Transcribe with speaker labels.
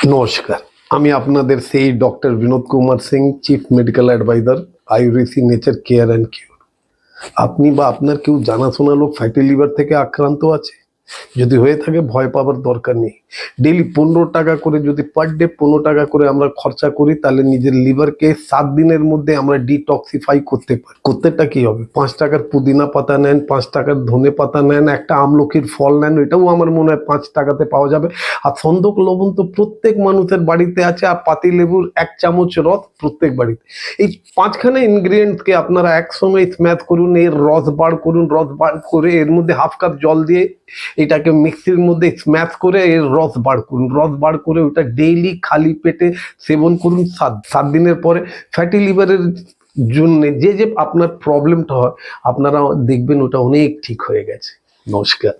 Speaker 1: নমস্কার, আমি আপনাদের সেই doctor Binod Kumar Singh, chief medical adviser, আইউরিসি নেচার কেয়ার অ্যান্ড কিউর। আপনি বা আপনার কেউ জানাশোনা লোক ফ্যাটি লিভার থেকে আক্রান্ত আছে? যদি হয়ে থাকে ভয় পাবার দরকার নেই। ডেলি 15 টাকা করে, যদি পার ডে 15 টাকা করে আমরা খরচা করি, তাহলে নিজের লিভারকে 7 দিনের মধ্যে আমরা ডিটক্সিফাই করতে পারি। করতেটা কি হবে? 5 টাকার পুদিনা পাতা নেন, 5 টাকার ধনে পাতা নেন, একটা আমলকির ফল নেন, এটাও আমার মনে হয় 5 টাকাতে পাওয়া যাবে। আর সন্দক লবণ তো প্রত্যেক মানুষের বাড়িতে আছে, আর পাতি লেবুর 1 চামচ রস প্রত্যেক বাড়িতে। এই 5খানা ইনগ্রিডিয়েন্টসকে আপনারা একসঙ্গে স্ম্যাশ করুন, এর রস বার করুন, রস বার করে এর মধ্যে হাফ কাপ জল দিয়ে এটাকে মিক্সির মধ্যে স্ম্যাশ করে এর রস বার করুন। রস বার করে ওটা ডেইলি খালি পেটে সেবন করুন 7 দিনের পরে। ফ্যাটি লিভারের জন্য যে আপনার প্রবলেমটা হয়, আপনারা দেখবেন ওটা অনেক ঠিক হয়ে গেছে। নমস্কার।